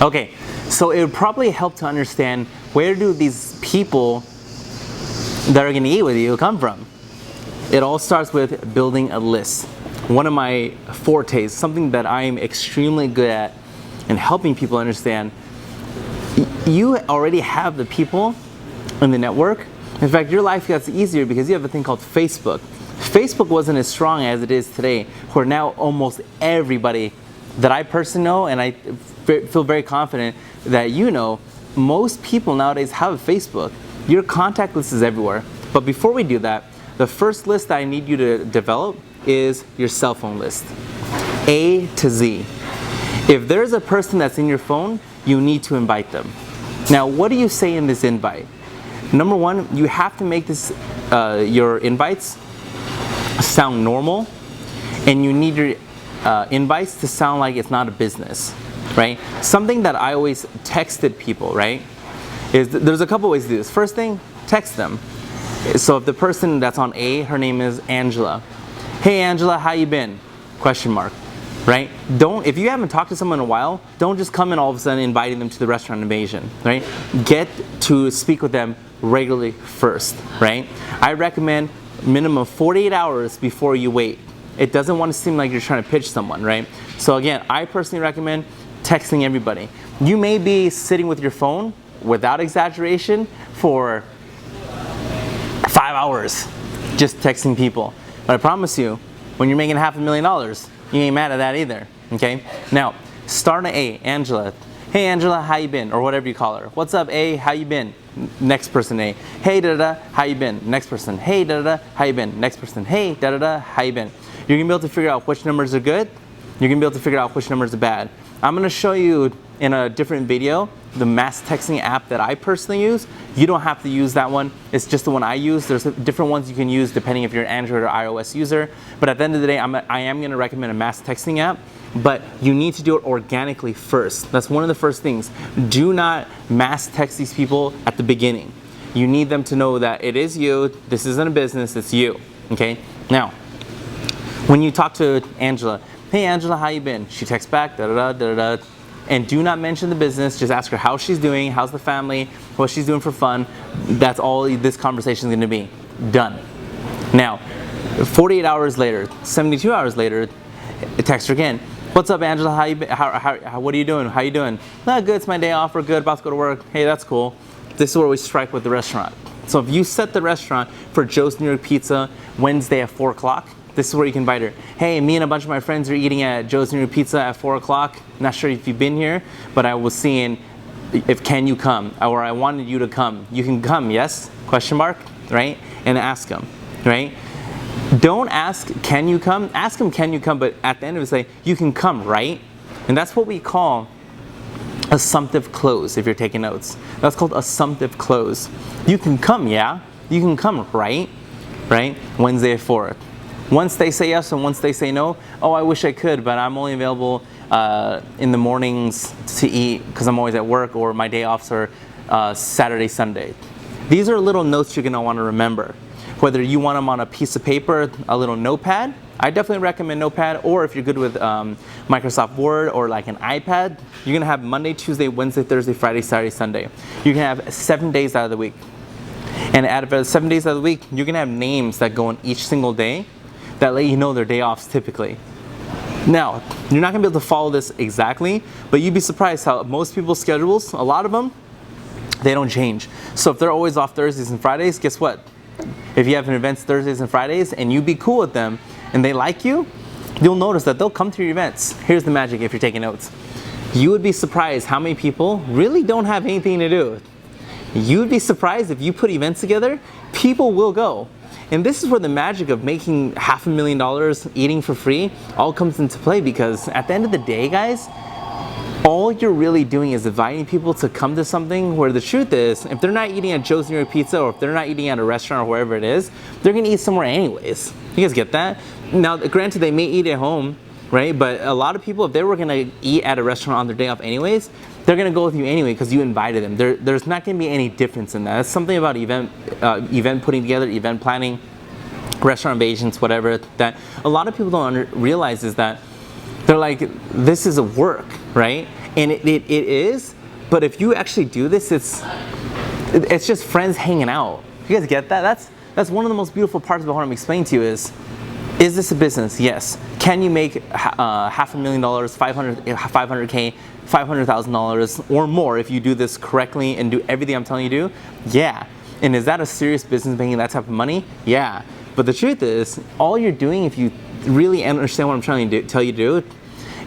Okay, so it would probably help to understand where do these people that are going to eat with you come from. It all starts with building a list. One of my fortes, something that I'm extremely good at and helping people understand, you already have the people in the network. In fact, your life gets easier because you have a thing called Facebook. Facebook wasn't as strong as it is today, where now almost everybody that I personally know, and I feel very confident that you know, most people nowadays have a Facebook. Your contact list is everywhere. But before we do that, the first list that I need you to develop is your cell phone list. A to Z. If there's a person that's in your phone, you need to invite them. Now, what do you say in this invite? Number one, you have to make this your invites sound normal, and you need your invites to sound like it's not a business, right? Something that I always texted people, right, is there's a couple ways to do this. First thing, text them. So if the person that's on A, her name is Angela. Hey Angela, how you been? Question mark, right? If you haven't talked to someone in a while, don't just come in all of a sudden inviting them to the restaurant invasion, right? Get to speak with them regularly first, right? I recommend minimum 48 hours before you wait. It doesn't want to seem like you're trying to pitch someone, right? So again, I personally recommend texting everybody. You may be sitting with your phone, without exaggeration, for 5 hours just texting people. But I promise you, when you're making $500,000, you ain't mad at that either, okay? Now, start an A, Angela. Hey Angela, how you been? Or whatever you call her. What's up A, how you been? Next person A. Hey da-da-da, how you been? Next person. Hey da-da-da, how you been? Next person. Hey da-da-da, how you been? You're gonna be able to figure out which numbers are good. You're gonna be able to figure out which numbers are bad. I'm gonna show you in a different video the mass texting app that I personally use. You don't have to use that one. It's just the one I use. There's different ones you can use depending if you're an Android or iOS user. But at the end of the day, I am gonna recommend a mass texting app, but you need to do it organically first. That's one of the first things. Do not mass text these people at the beginning. You need them to know that it is you, this isn't a business, it's you, okay? Now, when you talk to Angela, hey Angela, how you been? She texts back, da-da-da, da-da-da. And do not mention the business, just ask her how she's doing, how's the family, what she's doing for fun. That's all this conversation is gonna be. Done. Now, 48 hours later, 72 hours later, text her again. What's up Angela, how you been? What are you doing? How you doing? Not good, it's my day off, we're good, about to go to work. Hey, that's cool. This is where we strike with the restaurant. So if you set the restaurant for Joe's New York Pizza Wednesday at 4 o'clock, this is where you can invite her. Hey, me and a bunch of my friends are eating at Joe's New York Pizza at 4 o'clock. Not sure if you've been here, but I was seeing if can you come, or I wanted you to come. You can come, yes? Question mark, right? And ask them, right? Don't ask, can you come? Ask them, can you come? But at the end of it, say, you can come, right? And that's what we call assumptive close, if you're taking notes. That's called assumptive close. You can come, yeah? You can come, right? Right? Wednesday at 4. Once they say yes and once they say no, oh, I wish I could, but I'm only available in the mornings to eat because I'm always at work, or my day offs are Saturday, Sunday. These are little notes you're gonna wanna remember. Whether you want them on a piece of paper, a little notepad, I definitely recommend notepad, or if you're good with Microsoft Word or like an iPad, you're gonna have Monday, Tuesday, Wednesday, Thursday, Friday, Saturday, Sunday. You can have 7 days out of the week. And out of 7 days out of the week, you're gonna have names that go on each single day that let you know their day offs typically. Now, you're not gonna be able to follow this exactly, but you'd be surprised how most people's schedules, a lot of them, they don't change. So if they're always off Thursdays and Fridays, guess what? If you have an events Thursdays and Fridays and you be cool with them and they like you, you'll notice that they'll come to your events. Here's the magic if you're taking notes. You would be surprised how many people really don't have anything to do. You would be surprised if you put events together, people will go. And this is where the magic of making $500,000 eating for free all comes into play, because at the end of the day, guys, all you're really doing is inviting people to come to something where the truth is, if they're not eating at Joe's New York Pizza, or if they're not eating at a restaurant or wherever it is, they're gonna eat somewhere anyways. You guys get that? Now, granted, they may eat at home, right? But a lot of people, if they were gonna eat at a restaurant on their day off anyways, they're gonna go with you anyway because you invited them. There's not gonna be any difference in that. That's something about event putting together, event planning, restaurant invasions, whatever, that a lot of people don't realize is that they're like, this is a work, right? And it is, but if you actually do this, it's just friends hanging out. You guys get that? That's one of the most beautiful parts about what I'm explaining to you is this a business? Yes. Can you make $500,000, $500K, $500,000 or more if you do this correctly and do everything I'm telling you to do? Yeah. And is that a serious business making that type of money? Yeah. But the truth is, all you're doing, if you really understand what I'm trying to tell you to do,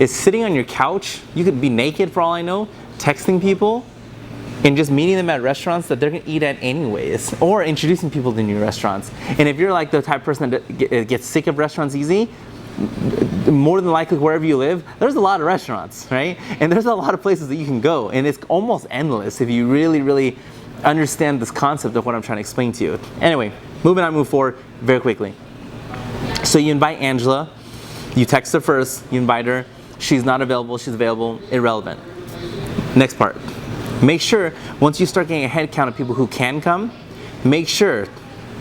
is sitting on your couch. You could be naked for all I know, texting people, and just meeting them at restaurants that they're gonna eat at anyways, or introducing people to new restaurants. And if you're like the type of person that gets sick of restaurants easy, more than likely wherever you live, there's a lot of restaurants, right? And there's a lot of places that you can go, and it's almost endless if you really, really understand this concept of what I'm trying to explain to you. Anyway, move forward very quickly. So you invite Angela, you text her first, you invite her, she's not available, she's available, irrelevant. Next part. Make sure, once you start getting a head count of people who can come, make sure,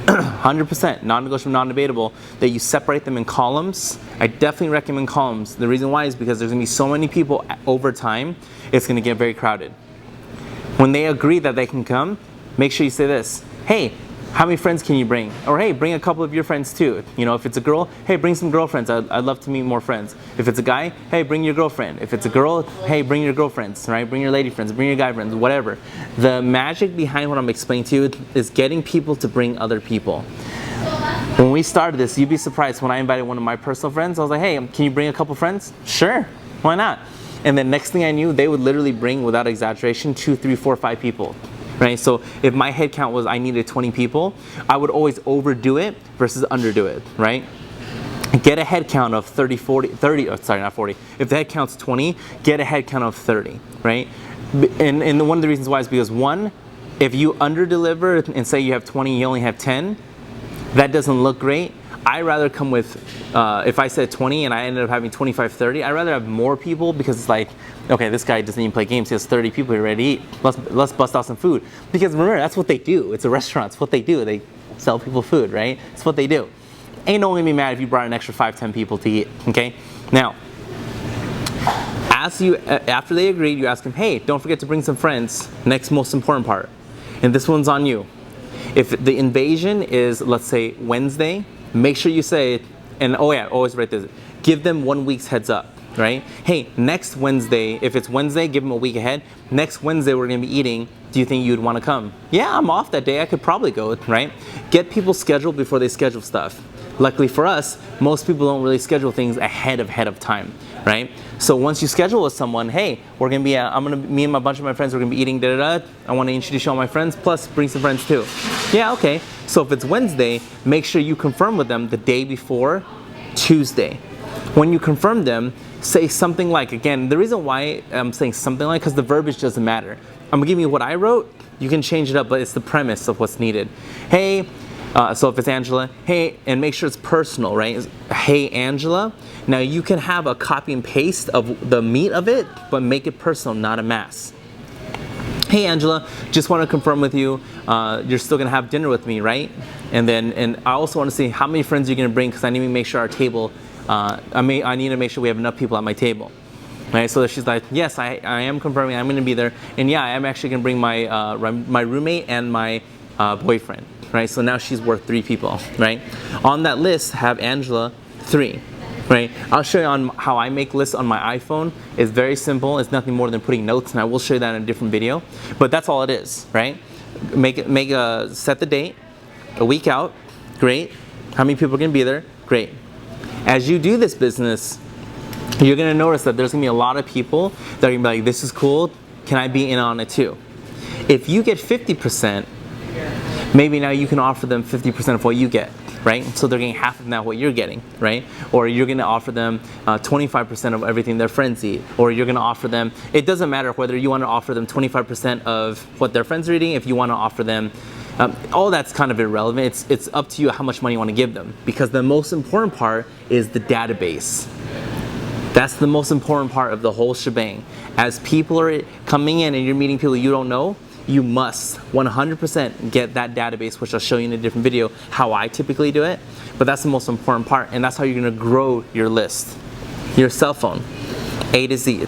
100%, non-negotiable, non-debatable, that you separate them in columns. I definitely recommend columns. The reason why is because there's going to be so many people over time, it's going to get very crowded. When they agree that they can come, make sure you say this: hey, how many friends can you bring? Or hey, bring a couple of your friends too. You know, if it's a girl, hey, bring some girlfriends. I'd love to meet more friends. If it's a guy, hey, bring your girlfriend. If it's a girl, hey, bring your girlfriends, right? Bring your lady friends, bring your guy friends, whatever. The magic behind what I'm explaining to you is getting people to bring other people. When we started this, you'd be surprised when I invited one of my personal friends. I was like, hey, can you bring a couple friends? Sure, why not? And then next thing I knew, they would literally bring, without exaggeration, 2, 3, 4, 5 people. Right? So if my head count was I needed 20 people, I would always overdo it versus underdo it, right? Get a head count of 30, 40, oh, sorry, not 40. If the head count's 20, get a head count of 30, right? And one of the reasons why is because, one, if you under-deliver and say you have 20, you only have 10, that doesn't look great. I rather come with, if I said 20 and I ended up having 25, 30, I'd rather have more people because it's like, okay, this guy doesn't even play games, he has 30 people here ready to eat. Let's bust out some food. Because remember, that's what they do. It's a restaurant, it's what they do. They sell people food, right? It's what they do. Ain't no one gonna be mad if you brought an extra 5, 10 people to eat, okay? Now, after they agreed, you ask them, hey, don't forget to bring some friends. Next most important part. And this one's on you. If the invasion is, let's say, Wednesday, make sure you say, and oh yeah, always write this, give them 1 week's heads up, right? Hey, next Wednesday, if it's Wednesday, give them a week ahead. Next Wednesday, we're gonna be eating. Do you think you'd wanna come? Yeah, I'm off that day, I could probably go, right? Get people scheduled before they schedule stuff. Luckily for us, most people don't really schedule things ahead of time, right? So once you schedule with someone, hey, we're gonna be, me and a bunch of my friends, we're gonna be eating da-da-da. I wanna introduce you all my friends, plus bring some friends too. Yeah, okay. So if it's Wednesday, make sure you confirm with them the day before Tuesday. When you confirm them, say something like, again, the reason why I'm saying something like, because the verbiage doesn't matter. I'm gonna give you what I wrote, you can change it up, but it's the premise of what's needed. Hey, so if it's Angela, hey, and make sure it's personal, right? Hey, Angela. Now you can have a copy and paste of the meat of it, but make it personal, not a mass. Hey, Angela, just want to confirm with you, you're still gonna have dinner with me, right? And I also want to see how many friends you're gonna bring, because I need to make sure our table, I need to make sure we have enough people at my table. Right, so she's like, yes, I am confirming I'm gonna be there, and yeah, I am actually gonna bring my roommate and my boyfriend. Right, so now she's worth 3 people, right? On that list, have Angela 3, right? I'll show you on how I make lists on my iPhone. It's very simple. It's nothing more than putting notes, and I will show you that in a different video. But that's all it is, right? Set the date, a week out, great. How many people are gonna be there? Great. As you do this business, you're gonna notice that there's gonna be a lot of people that are gonna be like, this is cool, can I be in on it too? If you get 50%, maybe now you can offer them 50% of what you get, right? So they're getting half of now what you're getting, right? Or you're gonna offer them 25% of everything their friends eat. Or you're gonna offer them, it doesn't matter whether you wanna offer them 25% of what their friends are eating, if you wanna offer them, all that's kind of irrelevant. It's up to you how much money you wanna give them. Because the most important part is the database. That's the most important part of the whole shebang. As people are coming in and you're meeting people you don't know, you must 100% get that database, which I'll show you in a different video how I typically do it. But that's the most important part, and that's how you're gonna grow your list. Your cell phone, A to Z.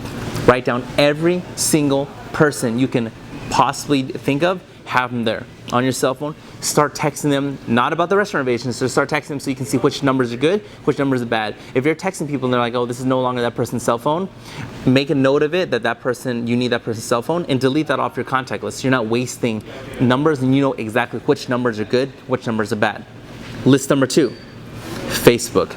Write down every single person you can possibly think of, have them there on your cell phone. Start texting them, not about the restaurant reservations, so start texting them so you can see which numbers are good, which numbers are bad. If you're texting people and they're like, oh, this is no longer that person's cell phone, make a note of it that person, you need that person's cell phone, and delete that off your contact list. You're not wasting numbers, and you know exactly which numbers are good, which numbers are bad. List number 2, Facebook.